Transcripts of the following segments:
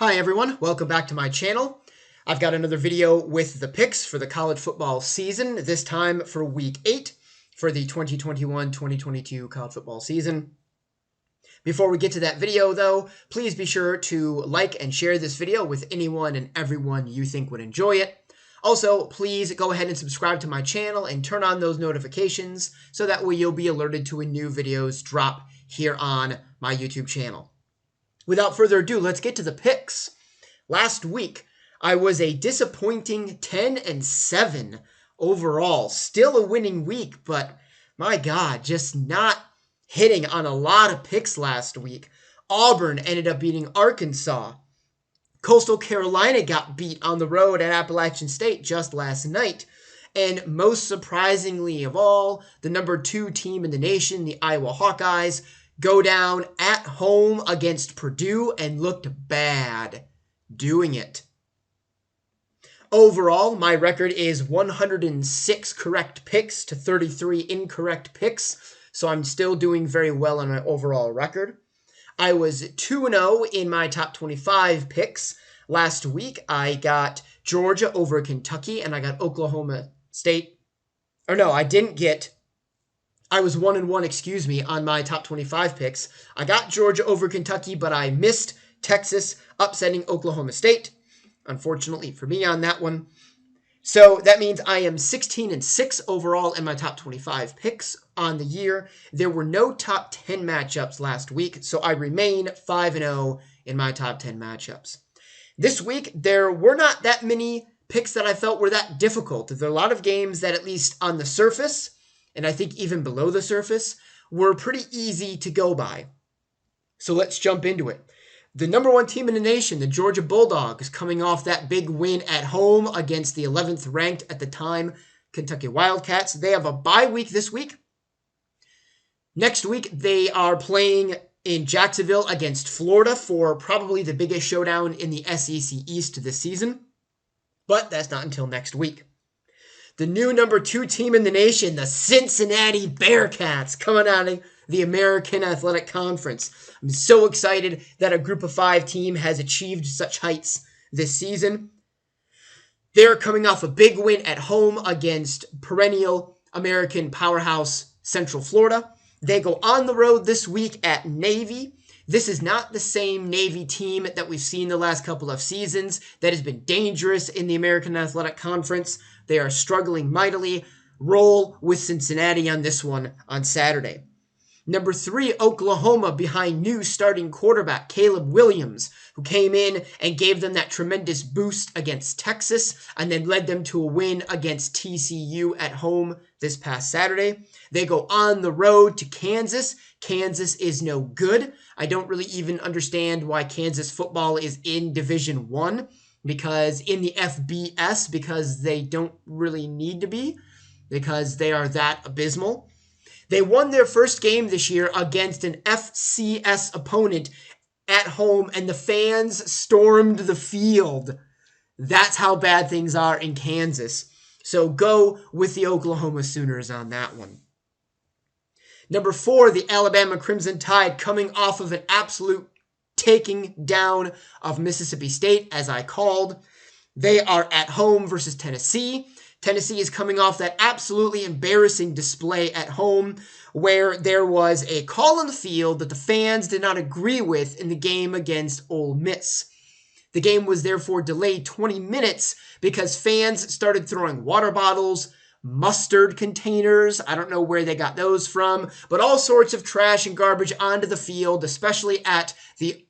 Hi everyone, welcome back to my channel. I've got another video with the picks for the college football season, this time for week 8 for the 2021-2022 college football season. Before we get to that video though, please be sure to like and share this video with anyone and everyone you think would enjoy it. Also, please go ahead and subscribe to my channel and turn on those notifications so that way you'll be alerted to when new videos drop here on my YouTube channel. Without further ado, let's get to the picks. Last week, I was a disappointing 10-7 overall. Still a winning week, but my God, just not hitting on a lot of picks last week. Auburn ended up beating Arkansas. Coastal Carolina got beat on the road at Appalachian State just last night. And most surprisingly of all, the number 2 team in the nation, the Iowa Hawkeyes, go down at home against Purdue and looked bad doing it. Overall, my record is 106 correct picks to 33 incorrect picks, so I'm still doing very well on my overall record. I was 2-0 in my top 25 picks. Last week, I got Georgia over Kentucky, and I got Oklahoma State. Or no, I didn't get... I was 1-1, on my top 25 picks. I got Georgia over Kentucky, but I missed Texas upsetting Oklahoma State. Unfortunately for me on that one. So that means I am 16-6 overall in my top 25 picks on the year. There were no top 10 matchups last week, so I remain 5-0 in my top 10 matchups. This week, there were not that many picks that I felt were that difficult. There are a lot of games that, at least on the surface, and I think even below the surface, were pretty easy to go by. So let's jump into it. The number 1 team in the nation, the Georgia Bulldogs, coming off that big win at home against the 11th ranked at the time, Kentucky Wildcats. They have a bye week this week. Next week, they are playing in Jacksonville against Florida for probably the biggest showdown in the SEC East this season. But that's not until next week. The new number 2 team in the nation, the Cincinnati Bearcats, coming out of the American Athletic Conference. I'm so excited that a group of 5 team has achieved such heights this season. They're coming off a big win at home against perennial American powerhouse Central Florida. They go on the road this week at Navy. This is not the same Navy team that we've seen the last couple of seasons that has been dangerous in the American Athletic Conference. They are struggling mightily. Roll with Cincinnati on this one on Saturday. Number 3, Oklahoma, behind new starting quarterback Caleb Williams, who came in and gave them that tremendous boost against Texas and then led them to a win against TCU at home this past Saturday. They go on the road to Kansas. Kansas is no good. I don't really even understand why Kansas football is in Division I, because in the FBS, because they don't really need to be, because they are that abysmal. They won their first game this year against an FCS opponent at home, and the fans stormed the field. That's how bad things are in Kansas. So go with the Oklahoma Sooners on that one. Number 4, the Alabama Crimson Tide, coming off of an absolute taking down of Mississippi State, as I called. They are at home versus Tennessee. Tennessee is coming off that absolutely embarrassing display at home where there was a call on the field that the fans did not agree with in the game against Ole Miss. The game was therefore delayed 20 minutes because fans started throwing water bottles, mustard containers, I don't know where they got those from, but all sorts of trash and garbage onto the field, especially at the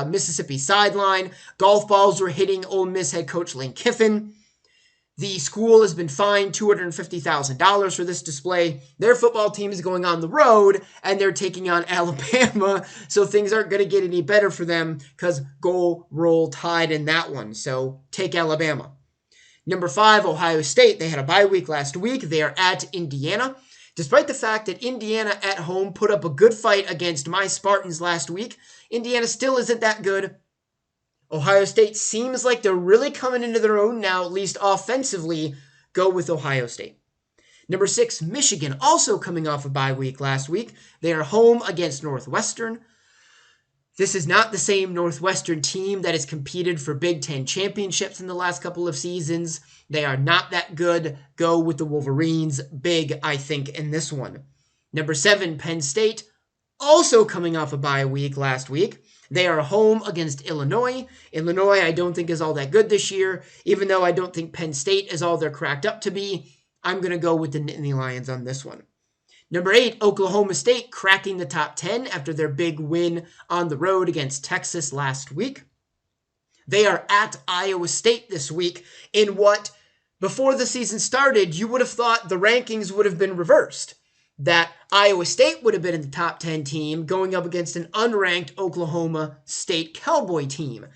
Mississippi sideline. Golf balls were hitting Ole Miss head coach Lane Kiffin. The school has been fined $250,000 for this display. Their football team is going on the road, and they're taking on Alabama, so things aren't going to get any better for them because go roll Tide in that one. So take Alabama. Number 5, Ohio State. They had a bye week last week. They are at Indiana. Despite the fact that Indiana at home put up a good fight against my Spartans last week, Indiana still isn't that good. Ohio State seems like they're really coming into their own now, at least offensively. Go with Ohio State. Number 6, Michigan, also coming off a bye week last week. They are home against Northwestern. This is not the same Northwestern team that has competed for Big Ten championships in the last couple of seasons. They are not that good. Go with the Wolverines. Big, I think, in this one. Number 7, Penn State, also coming off a bye week last week. They are home against Illinois. Illinois, I don't think, is all that good this year. Even though I don't think Penn State is all they're cracked up to be, I'm going to go with the Nittany Lions on this one. Number 8, Oklahoma State cracking the top 10 after their big win on the road against Texas last week. They are at Iowa State this week in what, before the season started, you would have thought the rankings would have been reversed. That Iowa State would have been in the top 10 team going up against an unranked Oklahoma State Cowboy team.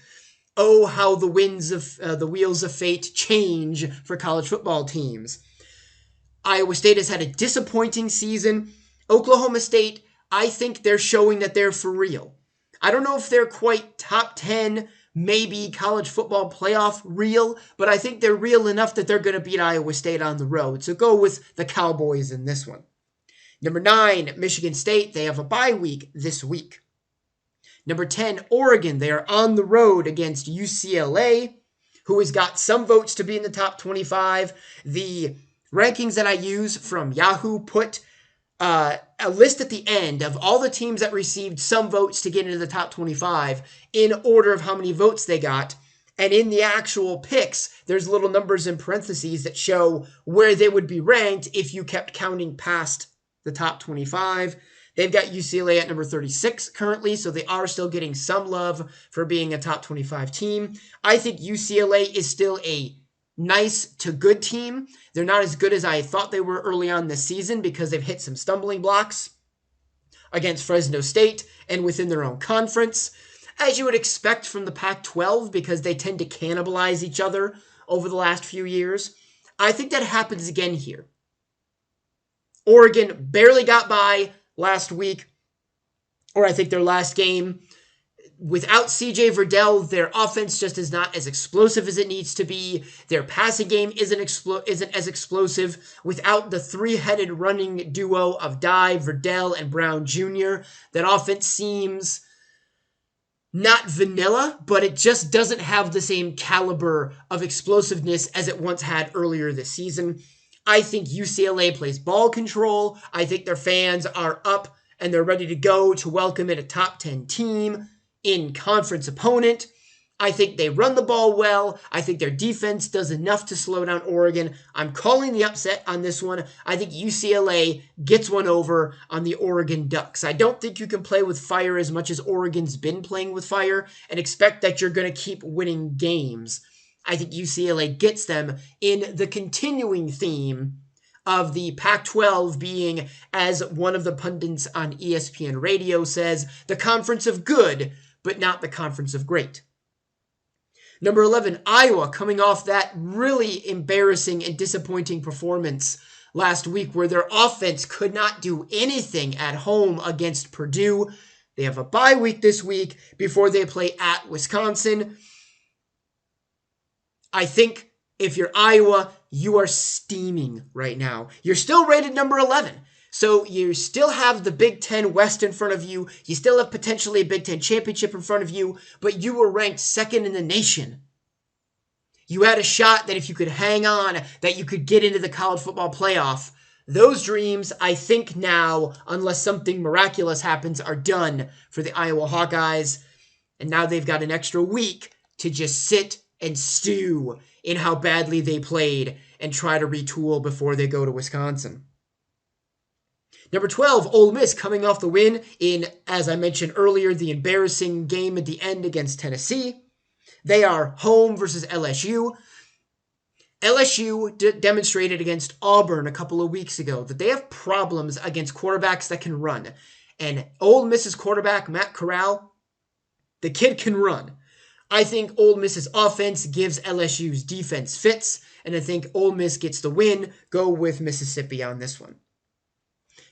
Oh, how the wheels of fate change for college football teams. Iowa State has had a disappointing season. Oklahoma State, I think they're showing that they're for real. I don't know if they're quite top 10, maybe college football playoff real, but I think they're real enough that they're going to beat Iowa State on the road. So go with the Cowboys in this one. Number 9, Michigan State. They have a bye week this week. Number 10, Oregon. They are on the road against UCLA, who has got some votes to be in the top 25. The rankings that I use from Yahoo put a list at the end of all the teams that received some votes to get into the top 25 in order of how many votes they got. And in the actual picks, there's little numbers in parentheses that show where they would be ranked if you kept counting past the top 25. They've got UCLA at number 36 currently, so they are still getting some love for being a top 25 team. I think UCLA is still a nice to good team. They're not as good as I thought they were early on this season because they've hit some stumbling blocks against Fresno State and within their own conference, as you would expect from the Pac-12 because they tend to cannibalize each other over the last few years. I think that happens again here. Oregon barely got by last week, or I think their last game. Without CJ Verdell, their offense just is not as explosive as it needs to be. Their passing game isn't as explosive. Without the three-headed running duo of Dye, Verdell, and Brown Jr., that offense seems not vanilla, but it just doesn't have the same caliber of explosiveness as it once had earlier this season. I think UCLA plays ball control. I think their fans are up and they're ready to go to welcome in a top 10 team in conference opponent. I think they run the ball well. I think their defense does enough to slow down Oregon. I'm calling the upset on this one. I think UCLA gets one over on the Oregon Ducks. I don't think you can play with fire as much as Oregon's been playing with fire and expect that you're going to keep winning games. I think UCLA gets them in the continuing theme of the Pac-12 being, as one of the pundits on ESPN radio says, the conference of good, but not the conference of great. Number 11, Iowa, coming off that really embarrassing and disappointing performance last week where their offense could not do anything at home against Purdue. They have a bye week this week before they play at Wisconsin. I think if you're Iowa, you are steaming right now. You're still rated number 11. So you still have the Big Ten West in front of you. You still have potentially a Big Ten championship in front of you, but you were ranked second in the nation. You had a shot that if you could hang on, that you could get into the college football playoff. Those dreams, I think now, unless something miraculous happens, are done for the Iowa Hawkeyes. And now they've got an extra week to just sit and stew in how badly they played and try to retool before they go to Wisconsin. Number 12, Ole Miss coming off the win in, as I mentioned earlier, the embarrassing game at the end against Tennessee. They are home versus LSU. LSU demonstrated against Auburn a couple of weeks ago that they have problems against quarterbacks that can run. And Ole Miss's quarterback, Matt Corral, the kid can run. I think Ole Miss's offense gives LSU's defense fits, and I think Ole Miss gets the win. Go with Mississippi on this one.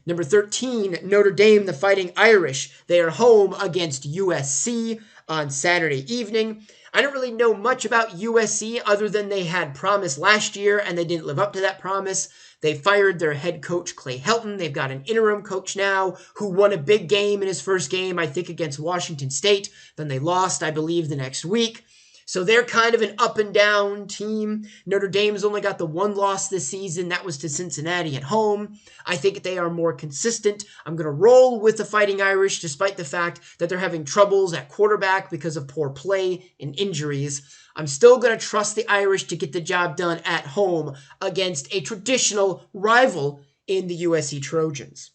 Number 13, Notre Dame, the Fighting Irish. They are home against USC on Saturday evening. I don't really know much about USC other than they had promise last year and they didn't live up to that promise. They fired their head coach, Clay Helton. They've got an interim coach now who won a big game in his first game, I think, against Washington State. Then they lost, I believe, the next week. So they're kind of an up and down team. Notre Dame's only got the one loss this season. That was to Cincinnati at home. I think they are more consistent. I'm going to roll with the Fighting Irish despite the fact that they're having troubles at quarterback because of poor play and injuries. I'm still going to trust the Irish to get the job done at home against a traditional rival in the USC Trojans.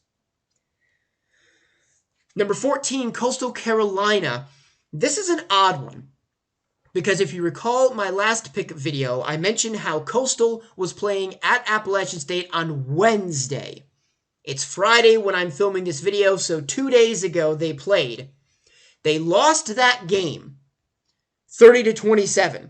Number 14, Coastal Carolina. This is an odd one. Because if you recall my last pick video, I mentioned how Coastal was playing at Appalachian State on Wednesday. It's Friday when I'm filming this video, so 2 days ago they played. They lost that game, 30-27.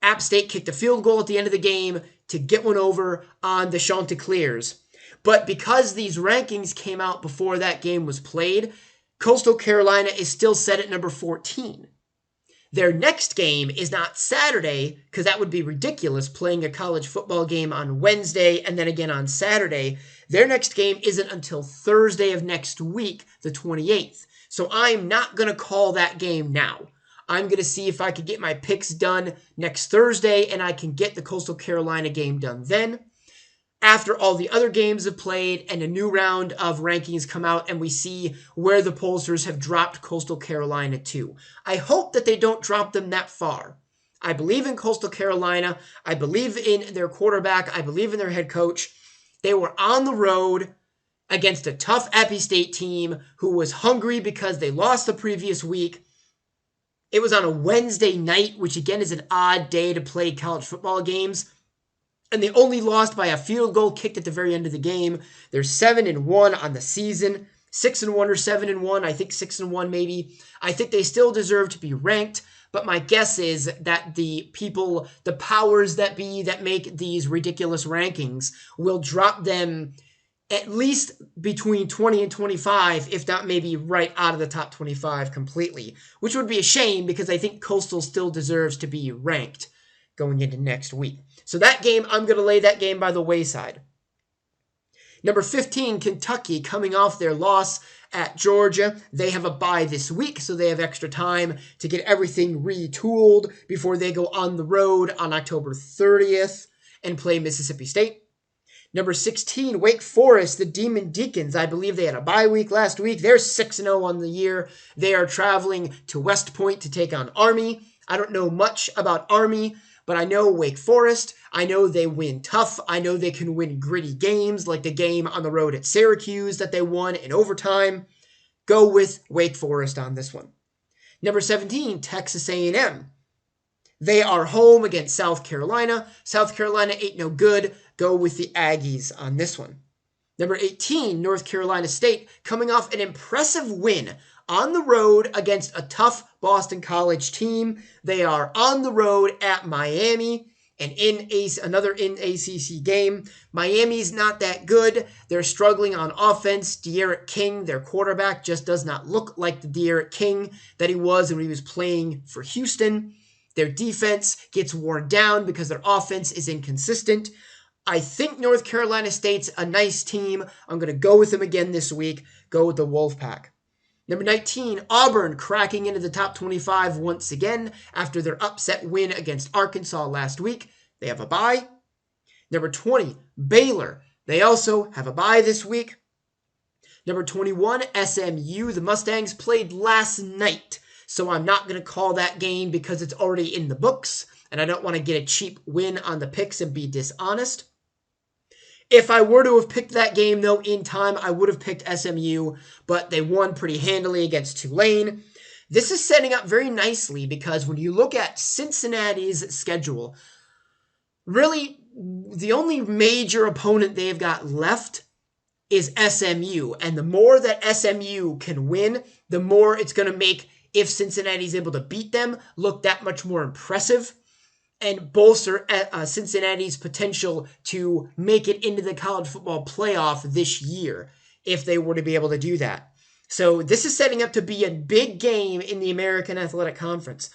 App State kicked a field goal at the end of the game to get one over on the Chanticleers. But because these rankings came out before that game was played, Coastal Carolina is still set at number 14. Their next game is not Saturday, because that would be ridiculous, playing a college football game on Wednesday and then again on Saturday. Their next game isn't until Thursday of next week, the 28th. So I'm not going to call that game now. I'm going to see if I can get my picks done next Thursday, and I can get the Coastal Carolina game done then. After all the other games have played and a new round of rankings come out and we see where the pollsters have dropped Coastal Carolina to. I hope that they don't drop them that far. I believe in Coastal Carolina. I believe in their quarterback. I believe in their head coach. They were on the road against a tough Appy State team who was hungry because they lost the previous week. It was on a Wednesday night, which again is an odd day to play college football games. And they only lost by a field goal kicked at the very end of the game. They're 7-1 on the season. 6-1 or 7-1. I think 6-1 maybe. I think they still deserve to be ranked. But my guess is that the people, the powers that be that make these ridiculous rankings will drop them at least between 20 and 25, if not maybe right out of the top 25 completely. Which would be a shame because I think Coastal still deserves to be ranked going into next week. So that game, I'm going to lay that game by the wayside. Number 15, Kentucky, coming off their loss at Georgia. They have a bye this week, so they have extra time to get everything retooled before they go on the road on October 30th and play Mississippi State. Number 16, Wake Forest, the Demon Deacons. I believe they had a bye week last week. They're 6-0 on the year. They are traveling to West Point to take on Army. I don't know much about Army, but I know Wake Forest. I know they win tough. I know they can win gritty games like the game on the road at Syracuse that they won in overtime. Go with Wake Forest on this one. Number 17, Texas A&M. They are home against South Carolina. South Carolina ain't no good. Go with the Aggies on this one. Number 18, North Carolina State, coming off an impressive win on the road against a tough Boston College team. They are on the road at Miami and another ACC game. Miami's not that good. They're struggling on offense. De'Aaron King, their quarterback, just does not look like the De'Aaron King that he was when he was playing for Houston. Their defense gets worn down because their offense is inconsistent. I think North Carolina State's a nice team. I'm going to go with them again this week. Go with the Wolfpack. Number 19, Auburn, cracking into the top 25 once again after their upset win against Arkansas last week. They have a bye. Number 20, Baylor. They also have a bye this week. Number 21, SMU. The Mustangs played last night, so I'm not going to call that game because it's already in the books, and I don't want to get a cheap win on the picks and be dishonest. If I were to have picked that game, though, in time, I would have picked SMU, but they won pretty handily against Tulane. This is setting up very nicely because when you look at Cincinnati's schedule, really the only major opponent they've got left is SMU. And the more that SMU can win, the more it's going to make, if Cincinnati's able to beat them, look that much more impressive and bolster Cincinnati's potential to make it into the college football playoff this year, if they were to be able to do that. So this is setting up to be a big game in the American Athletic Conference.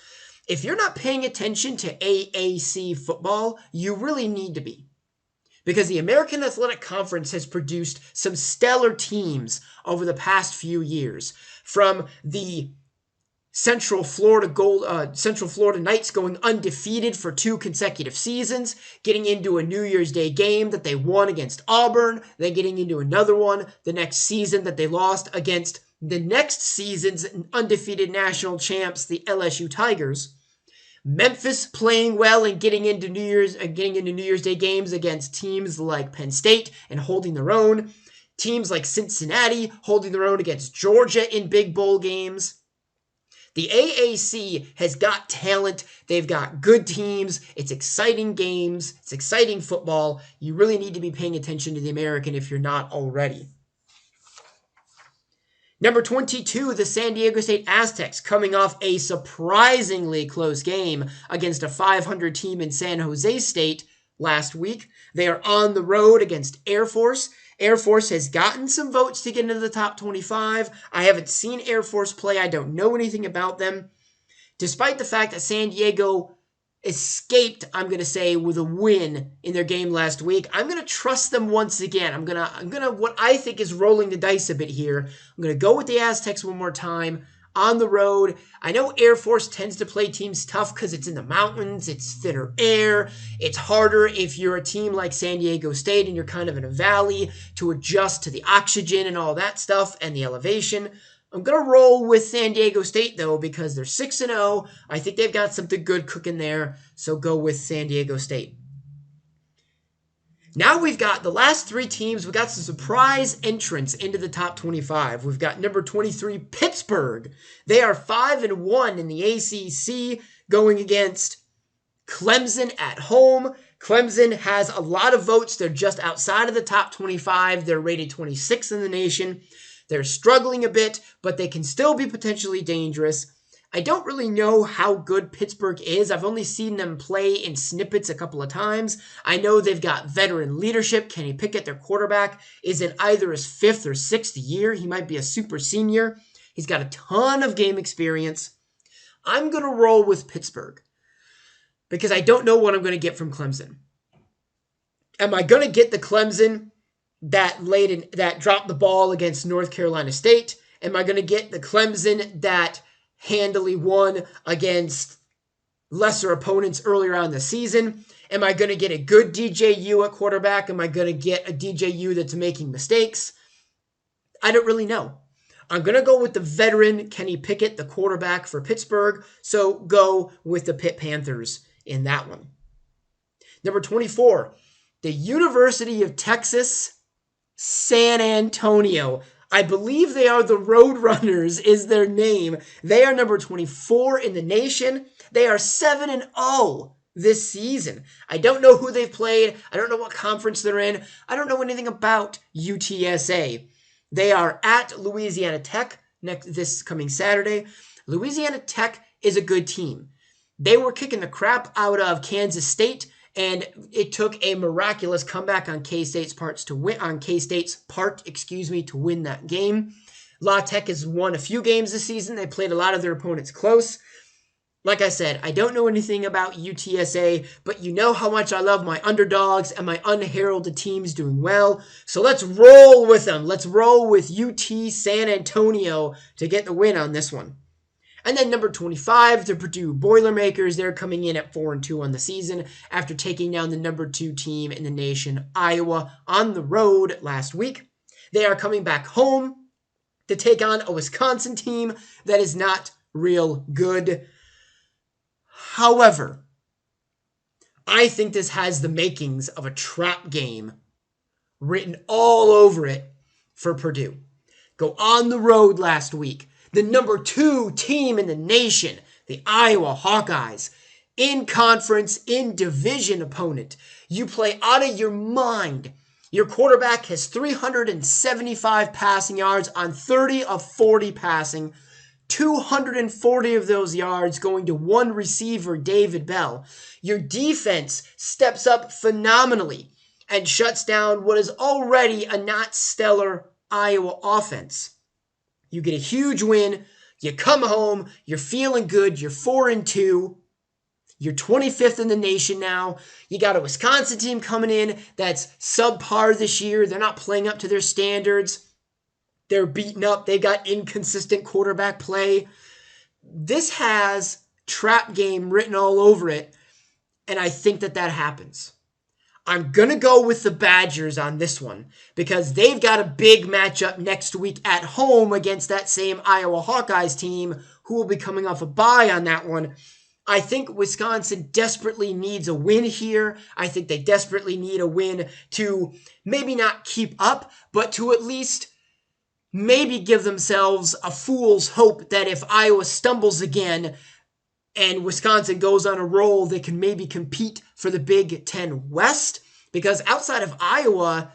If you're not paying attention to AAC football, you really need to be. Because the American Athletic Conference has produced some stellar teams over the past few years. From the Central Florida Knights going undefeated for 2 consecutive seasons, getting into a New Year's Day game that they won against Auburn, then getting into another one the next season that they lost against the next season's undefeated national champs, the LSU Tigers. Memphis playing well and getting into New Year's Day games against teams like Penn State and holding their own. Teams like Cincinnati holding their own against Georgia in big bowl games. The AAC has got talent. They've got good teams. It's exciting games. It's exciting football. You really need to be paying attention to the American if you're not already. Number 22, the San Diego State Aztecs, coming off a surprisingly close game against a 500 team in San Jose State last week. They are on the road against Air Force. Air Force has gotten some votes to get into the top 25. I haven't seen Air Force play. I don't know anything about them. Despite the fact that San Diego escaped, I'm going to say, with a win in their game last week, I'm going to trust them once again. I'm going to what I think is rolling the dice a bit here. I'm going to go with the Aztecs one more time on the road. I know Air Force tends to play teams tough because it's in the mountains, it's thinner air, it's harder if you're a team like San Diego State and you're kind of in a valley to adjust to the oxygen and all that stuff and the elevation. I'm going to roll with San Diego State, though, because they're 6-0. I think they've got something good cooking there, so go with San Diego State. Now we've got the last 3 teams. We've got some surprise entrants into the top 25. We've got number 23, Pittsburgh. They are 5-1 in the ACC, going against Clemson at home. Clemson has a lot of votes. They're just outside of the top 25. They're rated 26th in the nation. They're struggling a bit, but they can still be potentially dangerous. I don't really know how good Pittsburgh is. I've only seen them play in snippets a couple of times. I know they've got veteran leadership. Kenny Pickett, their quarterback, is in either his 5th or 6th year. He might be a super senior. He's got a ton of game experience. I'm going to roll with Pittsburgh because I don't know what I'm going to get from Clemson. Am I going to get the Clemson that dropped the ball against North Carolina State? Am I going to get the Clemson that handily won against lesser opponents earlier on the season? Am I going to get a good DJU at quarterback? Am I going to get a DJU that's making mistakes? I don't really know. I'm going to go with the veteran Kenny Pickett, the quarterback for Pittsburgh, so go with the Pitt Panthers in that one. Number 24, the University of Texas San Antonio. I believe they are the Roadrunners is their name. They are number 24 in the nation. They are 7-0 this season. I don't know who they've played. I don't know what conference they're in. I don't know anything about UTSA. They are at Louisiana Tech this coming Saturday. Louisiana Tech is a good team. They were kicking the crap out of Kansas State, and it took a miraculous comeback on K-State's part to win that game. La Tech has won a few games this season. They played a lot of their opponents close. Like I said, I don't know anything about UTSA, but you know how much I love my underdogs and my unheralded teams doing well. So let's roll with them. Let's roll with UT San Antonio to get the win on this one. And then number 25, the Purdue Boilermakers. They're coming in at 4-2 on the season after taking down the number 2 team in the nation, Iowa, on the road last week. They are coming back home to take on a Wisconsin team that is not real good. However, I think this has the makings of a trap game written all over it for Purdue. Go on the road last week. The number 2 team in the nation, the Iowa Hawkeyes, in conference, in division opponent. You play out of your mind. Your quarterback has 375 passing yards on 30 of 40 passing, 240 of those yards going to one receiver, David Bell. Your defense steps up phenomenally and shuts down what is already a not stellar Iowa offense. You get a huge win. You come home, you're feeling good, you're 4-2. You're 25th in the nation now. You got a Wisconsin team coming in that's subpar this year. They're not playing up to their standards. They're beaten up. They've got inconsistent quarterback play. This has trap game written all over it, and I think that happens. I'm going to go with the Badgers on this one because they've got a big matchup next week at home against that same Iowa Hawkeyes team who will be coming off a bye on that one. I think Wisconsin desperately needs a win here. I think they desperately need a win to maybe not keep up, but to at least maybe give themselves a fool's hope that if Iowa stumbles again and Wisconsin goes on a roll, they can maybe compete for the Big Ten West. Because outside of Iowa,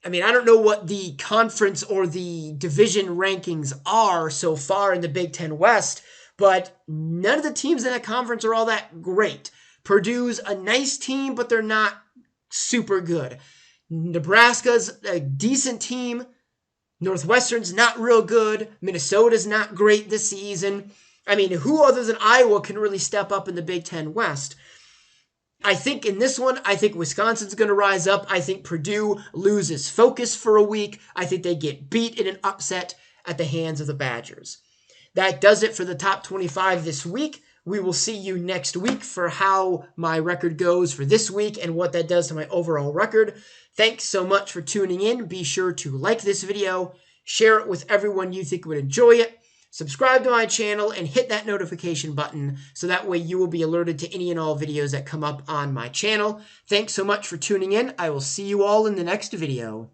I mean, I don't know what the conference or the division rankings are so far in the Big Ten West, but none of the teams in that conference are all that great. Purdue's a nice team, but they're not super good. Nebraska's a decent team. Northwestern's not real good. Minnesota's not great this season. I mean, who other than Iowa can really step up in the Big Ten West? I think in this one, I think Wisconsin's going to rise up. I think Purdue loses focus for a week. I think they get beat in an upset at the hands of the Badgers. That does it for the top 25 this week. We will see you next week for how my record goes for this week and what that does to my overall record. Thanks so much for tuning in. Be sure to like this video, share it with everyone you think would enjoy it, subscribe to my channel, and hit that notification button so that way you will be alerted to any and all videos that come up on my channel. Thanks so much for tuning in. I will see you all in the next video.